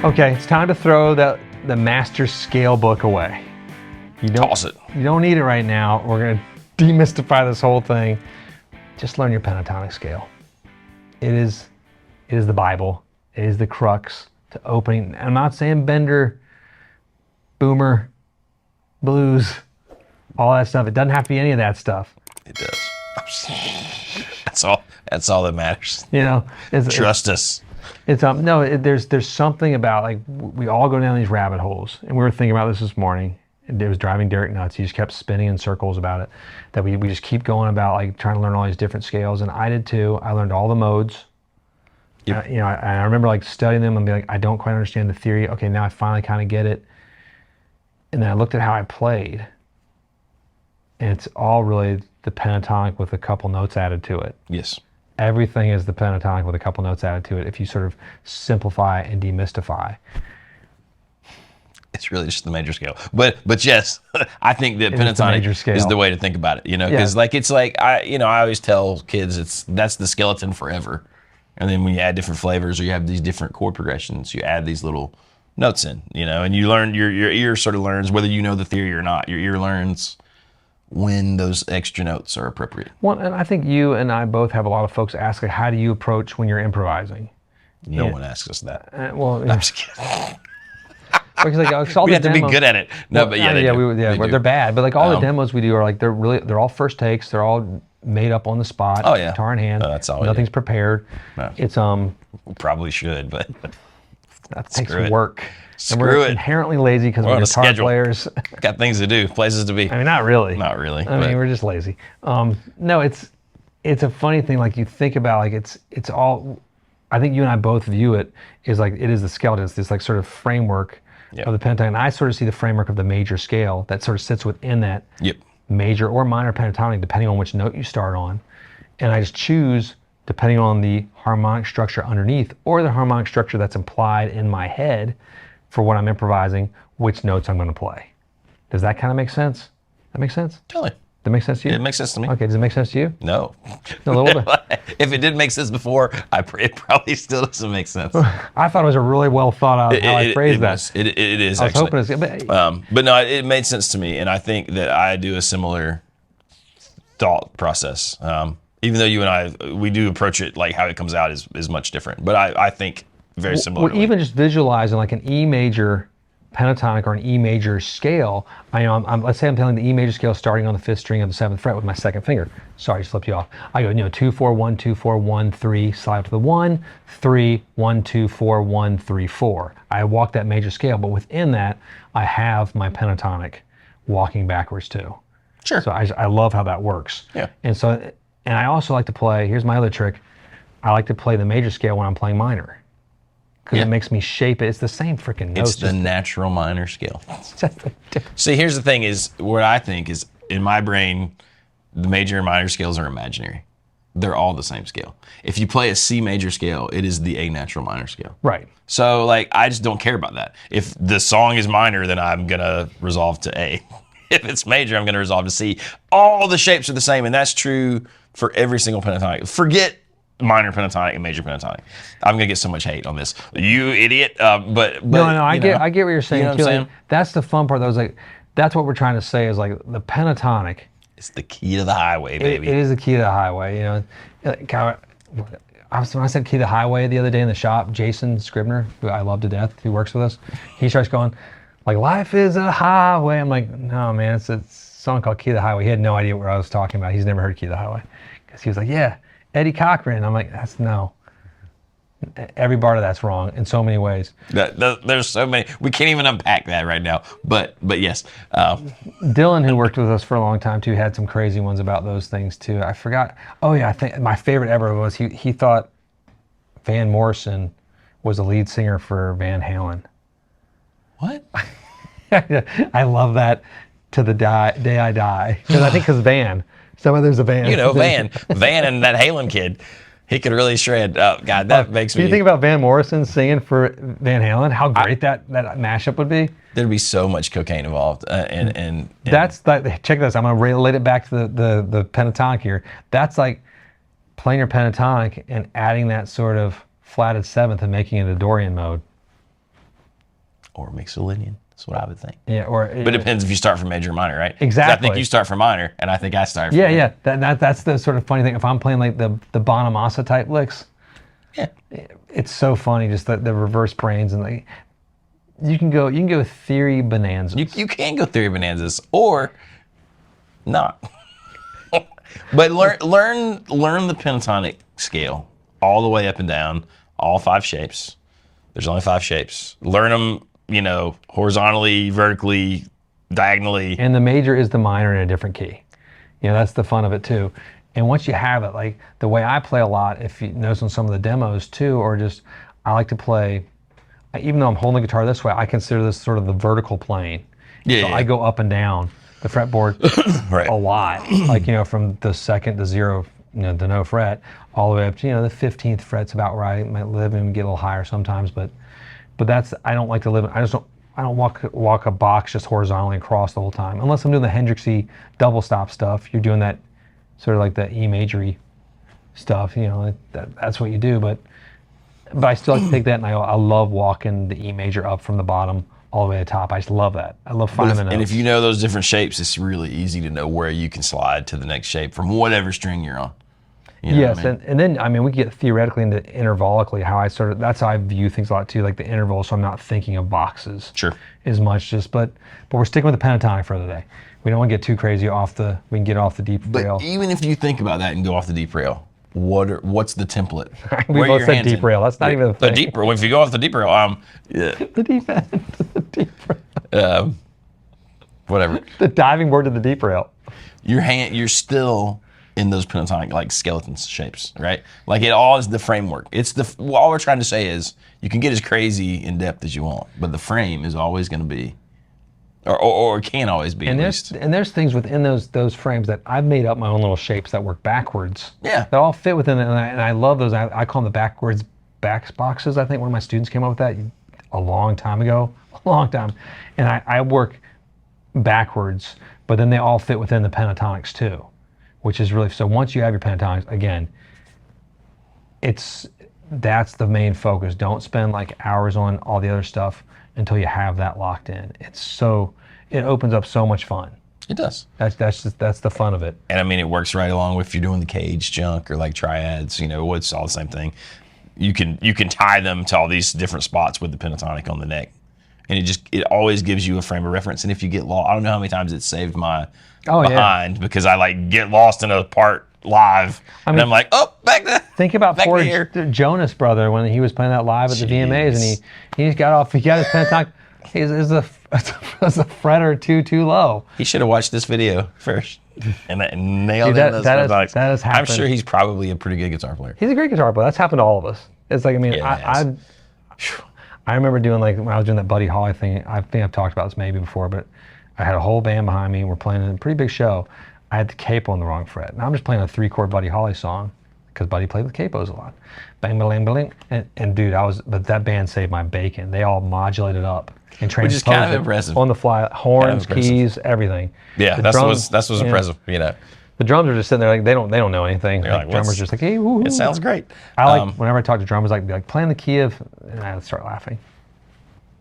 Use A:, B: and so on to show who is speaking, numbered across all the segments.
A: Okay, it's time to throw the master scale book away.
B: Toss it.
A: You don't need it right now. We're going to demystify this whole thing. Just learn your pentatonic scale. It is the Bible. It is the crux to opening. I'm not saying bender, boomer, blues, all that stuff. It doesn't have to be any of that stuff.
B: It does. That's all that matters.
A: You know,
B: Trust us.
A: There's something about, like, we all go down these rabbit holes, and we were thinking about this morning. It was driving Derek nuts. He just kept spinning in circles about it. That we just keep going about, like, trying to learn all these different scales, and I did too. I learned all the modes. Yep. I remember, like, studying them and being like, I don't quite understand the theory. Okay, now I finally kind of get it. And then I looked at how I played, and it's all really the pentatonic with a couple notes added to it.
B: Yes.
A: Everything is the pentatonic with a couple notes added to it if you sort of simplify and demystify.
B: It's really just the major scale. But yes, I think that pentatonic is the way to think about it, because I always tell kids that's the skeleton forever. And then when you add different flavors or you have these different chord progressions, you add these little notes in, and you learn, your ear sort of learns whether you know the theory or not. Your ear learns when those extra notes are appropriate.
A: Well, and I think you and I both have a lot of folks ask, like, how do you approach when you're improvising?
B: No one asks us that.
A: Well,
B: I'm just kidding.
A: Because, like,
B: we have to be good at it. No, but yeah,
A: they're bad. But, like, all the demos we do are, like, they're all first takes. They're all made up on the spot.
B: Oh yeah,
A: guitar in hand.
B: That's all.
A: Nothing's prepared.
B: No.
A: It's
B: we probably should, but
A: that takes work.
B: And
A: we're inherently lazy because we're guitar players.
B: Got things to do, places to be.
A: I mean, not really.
B: Not really.
A: I mean, we're just lazy. No, it's a funny thing. Like, you think about, like, it's all. I think you and I both view it as, like, it is the skeleton. It's this, like, sort of framework of the pentatonic. And I sort of see the framework of the major scale that sort of sits within that major or minor pentatonic, depending on which note you start on. And I just choose, depending on the harmonic structure underneath or the harmonic structure that's implied in my head for what I'm improvising, which notes I'm going to play. Does that kind of make sense? That makes sense?
B: Totally.
A: That makes sense to you?
B: It makes sense to me.
A: Okay, does it make sense to you?
B: No.
A: A little bit?
B: If it didn't make sense before, it probably still doesn't make sense.
A: I thought it was a really well thought out how I phrased that.
B: It is,
A: I was
B: actually.
A: hoping it's...
B: But no, it made sense to me, and I think that I do a similar thought process. Even though you and I, we do approach it, like, how it comes out is much different. But I think very similar.
A: Well, even just visualizing, like, an E major pentatonic or an E major scale. Let's say I'm playing the E major scale starting on the 5th string of the 7th fret with my second finger. Sorry, just flipped you off. I go, 2 4 1 2 4 1 3, slide up to the 1 3 1 2 4 1 3 4. I walk that major scale, but within that, I have my pentatonic walking backwards too.
B: Sure.
A: So I love how that works.
B: Yeah.
A: And I also like to play. Here's my other trick. I like to play the major scale when I'm playing minor. Because it makes me shape it. It's the same freaking notes.
B: It's the natural minor scale. See, here's the thing is, what I think is, in my brain, the major and minor scales are imaginary. They're all the same scale. If you play a C major scale, it is the A natural minor scale.
A: Right.
B: So, like, I just don't care about that. If the song is minor, then I'm going to resolve to A. If it's major, I'm going to resolve to C. All the shapes are the same, and that's true for every single pentatonic. Forget minor pentatonic and major pentatonic. I'm gonna get so much hate on this, you idiot. But
A: no, I get what you're saying.
B: You know what I'm saying?
A: That's the fun part. That was like, that's what we're trying to say is, like, the pentatonic.
B: It's the key to the highway, baby.
A: It is the key to the highway. When I said key to the highway the other day in the shop, Jason Scribner, who I love to death, who works with us, he starts going, like, life is a highway. I'm like, no, man, it's a song called Key to the Highway. He had no idea what I was talking about. He's never heard Key to the Highway. Because he was like, yeah, Eddie Cochran. I'm like, no. Every part of that's wrong in so many ways.
B: There's so many. We can't even unpack that right now. But yes.
A: Dylan, who worked with us for a long time too, had some crazy ones about those things too. I forgot. Oh yeah, I think my favorite ever was he thought Van Morrison was the lead singer for Van Halen.
B: What?
A: I love that to the day I die. Because Van. There's a Van.
B: Van and that Halen kid. He could really shred. Oh, God, that makes me...
A: Do you think about Van Morrison singing for Van Halen? How great that mashup would be?
B: There'd be so much cocaine involved.
A: That's like, check this. I'm going to relate it back to the pentatonic here. That's like playing your pentatonic and adding that sort of flatted seventh and making it a Dorian mode.
B: or Mixolydian. That's what I would think.
A: Yeah,
B: but it depends if you start from major or minor, right?
A: Exactly.
B: I think you start from minor, and I think I start from
A: major. That's the sort of funny thing. If I'm playing like the Bonamassa type licks, it's so funny, just the reverse brains and like you can go theory bonanzas.
B: You can go theory bonanzas or not. But learn the pentatonic scale all the way up and down, all 5 shapes. There's only 5 shapes. Learn them, horizontally, vertically, diagonally.
A: And the major is the minor in a different key. That's the fun of it too. And once you have it, like the way I play a lot, if you notice on some of the demos too, or just I like to play, even though I'm holding the guitar this way, I consider this sort of the vertical plane. I go up and down the fretboard
B: right.
A: a lot, like from the second to 0, the no fret, all the way up to the 15th fret's about where I might live and get a little higher sometimes, but that's I don't like to live. I don't walk a box just horizontally across the whole time, unless I'm doing the Hendrixy double stop stuff. You're doing that sort of like the E majory stuff, that's what you do. But I still like to take that, and I love walking the E major up from the bottom all the way to the top. I just love that. I love finding the notes.
B: And if you know those different shapes, it's really easy to know where you can slide to the next shape from whatever string you're on.
A: Yes, and then we get theoretically into intervalically how that's how I view things a lot too, like the intervals, so I'm not thinking of boxes as much. But we're sticking with the pentatonic for the day. We don't want to get too crazy we can get off the deep rail.
B: But even if you think about that and go off the deep rail, what's the template?
A: We both said deep rail. That's not even
B: the deep rail. If you go off the deep rail,
A: the deep end, the deep rail.
B: Whatever.
A: The diving board to the deep rail.
B: You're still in those pentatonic like skeleton shapes, right? Like it all is the framework. All we're trying to say is you can get as crazy in depth as you want, but the frame is always going to be, or can always be.
A: And there's things within those frames that I've made up my own little shapes that work backwards.
B: Yeah.
A: That all fit within it, and I love those. I call them the backwards back boxes. I think one of my students came up with that a long time ago, and I work backwards, but then they all fit within the pentatonics too, which is really, so once you have your pentatonics, again, that's the main focus. Don't spend like hours on all the other stuff until you have that locked in. It opens up so much fun.
B: It does.
A: That's the fun of it.
B: And I mean, it works right along with if you're doing the cage junk or like triads, it's all the same thing. You can tie them to all these different spots with the pentatonic on the neck. And it always gives you a frame of reference. And if you get lost, I don't know how many times it saved my behind because I like get lost in a part live and I'm like, back there.
A: Think about poor Jonas Brother when he was playing that live at the VMAs and he just got off. He got his pentatonic. Is a fret or two too low.
B: He should have watched this video first and nailed it.
A: That has happened.
B: I'm sure he's probably a pretty good guitar player.
A: He's a great guitar player. That's happened to all of us. It's like I remember doing like when I was doing that Buddy Holly thing. I think I've talked about this maybe before, but I had a whole band behind me. We're playing in a pretty big show. I had the capo on the wrong fret. And I'm just playing a 3-chord Buddy Holly song because Buddy played with capos a lot. Bang, bang, bang, and dude, but that band saved my bacon. They all modulated up and transposed,
B: which is kind of impressive
A: on the fly. Horns, keys, everything.
B: Yeah, that's what's impressive.
A: The drums are just sitting there like they don't know anything.
B: Like
A: drummers just like, hey, woo-hoo.
B: It sounds great.
A: I like whenever I talk to drummers, like playing the key of, and I start laughing.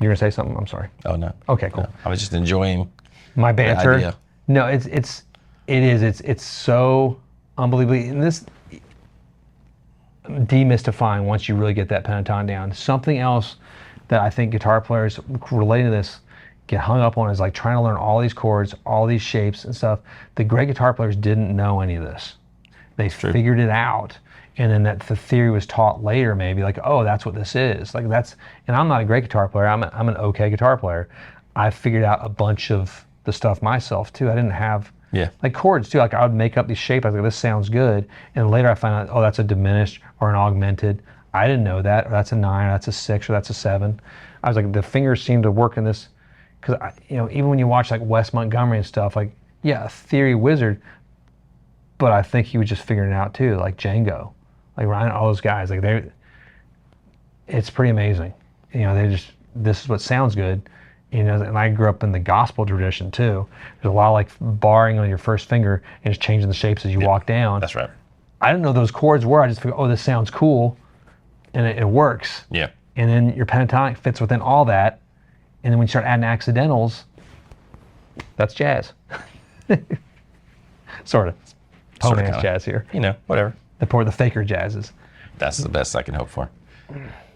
A: You're gonna say something? I'm sorry.
B: Oh no.
A: Okay, cool.
B: No, I was just enjoying
A: my banter. No, it's so unbelievably, and this demystifying once you really get that pentatonic down. Something else that I think guitar players relating to this get hung up on is like trying to learn all these chords, all these shapes and stuff. The great guitar players didn't know any of this. They figured it out, and then the theory was taught later, maybe like, oh, that's what this is. Like and I'm not a great guitar player. I'm an okay guitar player. I figured out a bunch of the stuff myself too. I didn't have like chords too. Like I would make up these shapes. I was like, this sounds good, and later I find out, oh, that's a diminished or an augmented. I didn't know that. Or that's a 9, or that's a 6, or that's a 7. I was like, the fingers seem to work in this. Because even when you watch like Wes Montgomery and stuff, like a theory wizard, but I think he was just figuring it out too, like Django, like Ryan, all those guys, like it's pretty amazing. This is what sounds good, and I grew up in the gospel tradition too. There's a lot of like barring on your first finger and just changing the shapes as you walk down.
B: That's right.
A: I didn't know those chords were. I just figured, oh, this sounds cool, and it works.
B: Yeah.
A: And then your pentatonic fits within all that. And then when you start adding accidentals, that's jazz. Sort of. Pone-ass jazz here.
B: You know, whatever.
A: The faker jazzes.
B: That's the best I can hope for.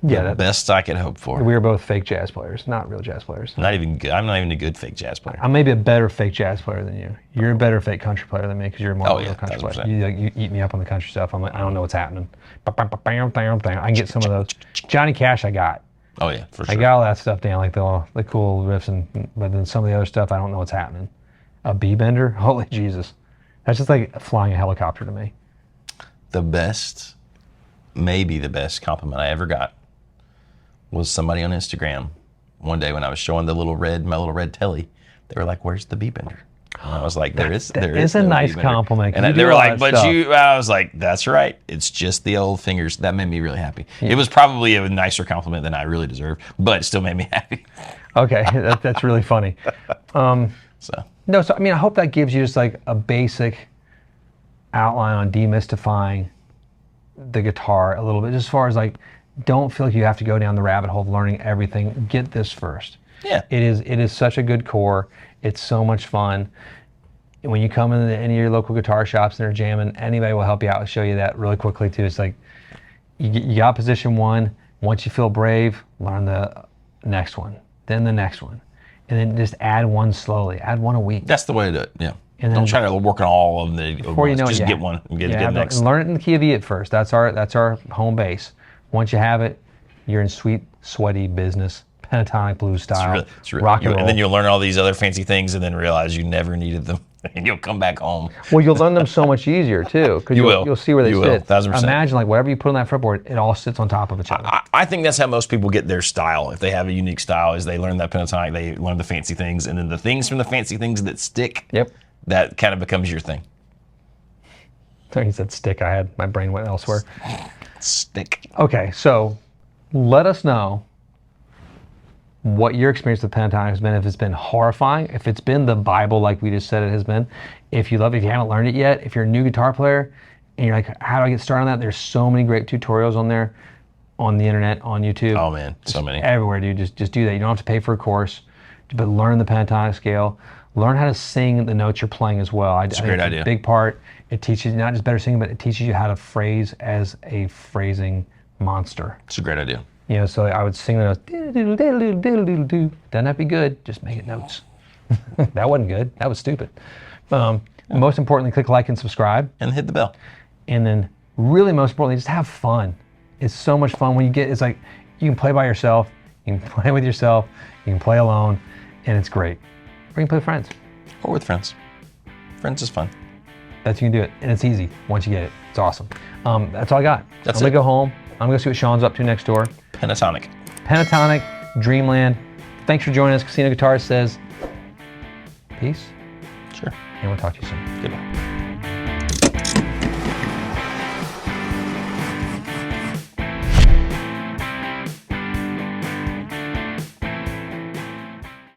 A: Yeah,
B: the best I could hope for.
A: We are both fake jazz players, not real jazz players.
B: Not even good. I'm not even a good fake jazz player.
A: I'm maybe a better fake jazz player than you. You're a better fake country player than me because you're more real country
B: 100%.
A: player. You eat me up on the country stuff. I'm like, I don't know what's happening. I can get some of those. Johnny Cash, I got.
B: Oh yeah, for sure.
A: I got all that stuff down, like the cool riffs, but then some of the other stuff, I don't know what's happening. A B-bender? Holy Jesus. That's just like flying a helicopter to me.
B: The best, maybe the best compliment I ever got was somebody on Instagram one day when I was showing my little red telly. They were like, "Where's the B-bender?" And I was like, "There is
A: a
B: no
A: nice
B: B-bender."
A: compliment.
B: And they were like, "But you," I was like, "That's right. It's just the old fingers." That made me really happy. Yeah. It was probably a nicer compliment than I really deserved, but it still made me happy.
A: Okay, that's really funny.
B: So
A: I mean, I hope that gives you just like a basic outline on demystifying the guitar a little bit, just as far as like, don't feel like you have to go down the rabbit hole of learning everything. Get this first.
B: Yeah.
A: It is such a good core. It's so much fun. When you come into any of your local guitar shops and they're jamming, anybody will help you out and show you that really quickly too. It's like, you got position one. Once you feel brave, learn the next one, then the next one. And then just add one slowly. Add one a week.
B: That's the way to do it, yeah. And don't try to work on all of them.
A: Before you know
B: just
A: it,
B: get one and get the next.
A: And learn it in the key of E at first. That's our home base. Once you have it, you're in sweet, sweaty business. Pentatonic blues style. It's really, rock and roll.
B: And then you'll learn all these other fancy things and then realize you never needed them. And you'll come back home.
A: Well, you'll learn them so much easier too. Because you'll see where they sit.
B: 1,000%.
A: Imagine like whatever you put on that fretboard, it all sits on top of each other.
B: I think that's how most people get their style. If they have a unique style, is they learn that pentatonic, they learn the fancy things, and then the things from the fancy things that stick.
A: Yep.
B: That kind of becomes your thing.
A: Sorry, he said stick. My brain went elsewhere.
B: Stick.
A: Okay, so let us know what your experience with pentatonic has been. If it's been horrifying, if it's been the Bible like we just said it has been, if you love it, if you haven't learned it yet, if you're a new guitar player and you're like, how do I get started on that? There's so many great tutorials on there, on the internet, on YouTube.
B: Oh man, so many.
A: Everywhere, dude. Just do that. You don't have to pay for a course, but learn the pentatonic scale. Learn how to sing the notes you're playing as well.
B: It's a great idea.
A: A big part. It teaches you not just better singing, but it teaches you how to phrase as a phrasing monster.
B: It's a great idea.
A: You know, so I would sing the notes. Doesn't have to be good. Just make it notes. That wasn't good. That was stupid. Most importantly, click like and subscribe.
B: And hit the bell.
A: And then really most importantly, just have fun. It's so much fun when it's like, you can play by yourself, you can play with yourself, you can play alone, and it's great. Or you can play with friends.
B: Or with friends. Friends is fun.
A: You can do it, and it's easy once you get it. It's awesome. That's all I got. I'm gonna go home. I'm gonna see what Sean's up to next door.
B: Pentatonic.
A: Pentatonic, Dreamland. Thanks for joining us. Casino Guitarist says peace.
B: Sure.
A: And we'll talk to you soon.
B: Goodbye.